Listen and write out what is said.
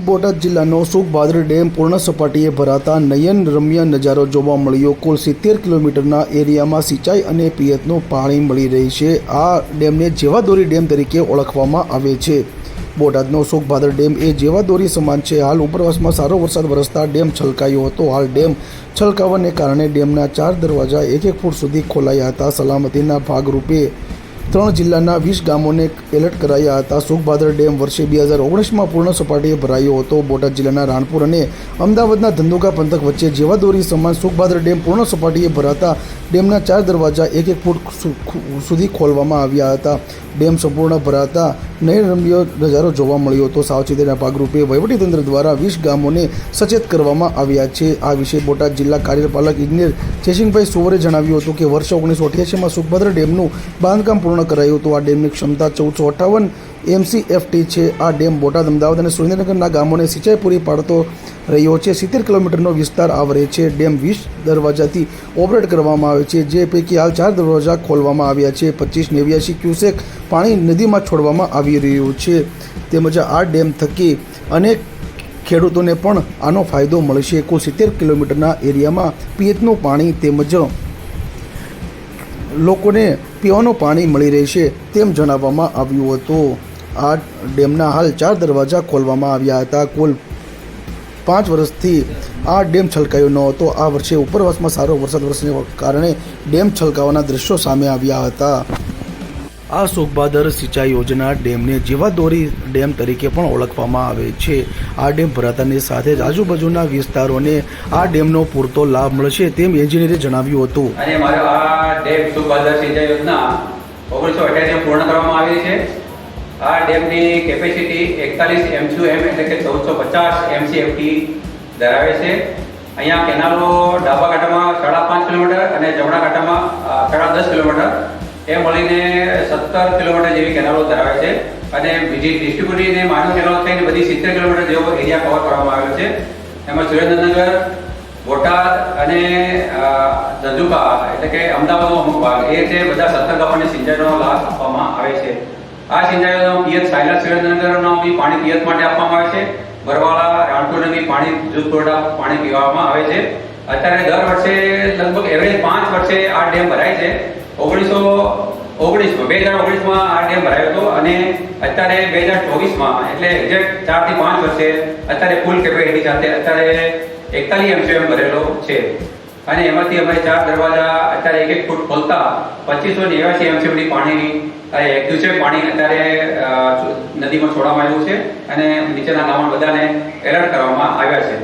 બોટાદ જિલ્લાનો સુખભાદર ડેમ પૂર્ણ સપાટીએ ભરાતા નયનરમ્ય નજારો જોવા મળ્યો। કુલ 70 કિલોમીટરના એરિયામાં સિંચાઈ અને પિયતનું પાણી મળી રહી છે। આ ડેમને જેવાદોરી ડેમ તરીકે ઓળખવામાં આવે છે। બોટાદનો સુખભાદર ડેમ એ જેવાદોરી સમાન છે। હાલ ઉપરવાસમાં સારો વરસાદ વરસતા ડેમ છલકાયો હતો। હાલ ડેમ છલકાવાને કારણે ડેમના 4 દરવાજા 1-1 ફૂટ સુધી ખોલાયા હતા। સલામતીના ભાગરૂપે 3 જિલ્લાના 20 ગામોને એલર્ટ કરાયા હતા। સુખભાદર ડેમ વર્ષે 2019માં પૂર્ણ સપાટીએ ભરાયો હતો। બોટાદ જિલ્લાના રાણપુર અને અમદાવાદના ધંધુકા પંથક વચ્ચે જેવાદોરી સમાન સુખભાદર ડેમ પૂર્ણ સપાટીએ ભરાતા ડેમના 4 દરવાજા 1-1 ફૂટ સુધી ખોલવામાં આવ્યા હતા। ડેમ સંપૂર્ણ ભરાતા નયનરમ્ય નજારો જોવા મળ્યો હતો। સાવચેતીના ભાગરૂપે વહીવટીતંત્ર દ્વારા 20 ગામોને સચેત કરવામાં આવ્યા છે। આ વિશે બોટાદ જિલ્લા કાર્યપાલક ઇજનેર જયસિંહભાઈ સુવરે જણાવ્યું હતું કે વર્ષ 1988માં સુખભાદર ડેમનું બાંધકામ પૂર્ણ કરાયું હતું। આ ડેમની ક્ષમતા 1458 MCFT છે। આ ડેમ બોટાદ, અમદાવાદ અને સુરેન્દ્રનગરના ગામોને સિંચાઈ પૂરી પાડતો રહ્યો છે। 70 કિલોમીટરનો વિસ્તાર આવરે છે। ડેમ 20 દરવાજાથી ઓપરેટ કરવામાં આવે છે, જે પૈકી હાલ 4 દરવાજા ખોલવામાં આવ્યા છે। 2589 ક્યુસેક પાણી નદીમાં છોડવામાં આવી રહ્યું છે। તેમજ આ ડેમ થકી અનેક ખેડૂતોને પણ આનો ફાયદો મળશે। કુલ 70 કિલોમીટરના એરિયામાં પિયતનું પાણી તેમજ લોકોને પીવાનું પાણી મળી રહેશે તેમ જણાવવામાં આવ્યું હતું। આ ડેમના હાલ 4 દરવાજા ખોલવામાં આવ્યા હતા। કુલ 5 વર્ષથી આ ડેમ છલકાયો ન હતો। આ વર્ષે ઉપરવાસમાં સારો વરસાદ વરસને કારણે ડેમ છલકાવાના દ્રશ્યો સામે આવ્યા હતા। આ સુખભાદર સિંચાઈ યોજના ડેમને જીવાદોરી ડેમ તરીકે પણ ઓળખવામાં આવે છે। આ ડેમ ભરાતાની સાથે જ આજુબાજુના વિસ્તારોને આ ડેમનો પૂરતો લાભ મળશે તેમ એન્જિનિયરે જણાવ્યું હતું। અને મારો આ ડેમ સુખભાદર સિંચાઈ યોજના 1988 પૂર્ણ કરવામાં આવી છે। આ ડેમની કેપેસિટી 41 MCM એટલે કે 1450 MCFT ધરાવે છે। અહીંયા કેનાલો ડાબા કાંઠામાં 5.5 કિલોમીટર અને જમણા કાંઠામાં 10.5 કિલોમીટર એ મળીને 17 કિલોમીટર જેવી કેનાલો ધરાવે છે। અને બીજી ડિસ્ટ્રીબ્યુટરી અને માનવ કેનાલો થઈને બધી 70 કિલોમીટર જેવો એરિયા કવર કરવામાં આવેલો છે। એમાં સુરેન્દ્રનગર, બોટાદ અને ધંધુકા એટલે કે અમદાવાદનો અમુક ભાગ એ છે બધા 17 ગામોને સિંચાઈનો લાભ આપવામાં આવે છે। આ સિંચાઈનો પિયત સાયલા સુરેન્દ્રનગરનો બી પાણી પિયત માટે આપવામાં આવે છે। બરવાળા, રાણપુરને બી પાણી જૂથ પૂરતા પાણી પીવામાં આવે છે। અત્યારે દર વર્ષે લગભગ એવરેજ 5 વર્ષે આ ડેમ ભરાય છે। 2019માં આ ડેમ ભરાયો હતો અને અત્યારે 2024માં એટલે એક્ઝેક્ટ 4 થી 5 વર્ષે અત્યારે ફૂલ કેપેસિટી સાથે અત્યારે 41 MCM ભરેલો છે। અને એમાંથી અમારે 4 દરવાજા અત્યારે 1-1 ફૂટ ખોલતા 2589 MCM પાણી ક્યુસેક પાણી અત્યારે નદીમાં છોડવામાં આવ્યું છે અને નીચેના ગામો બધાને એલર્ટ કરવામાં આવ્યા છે।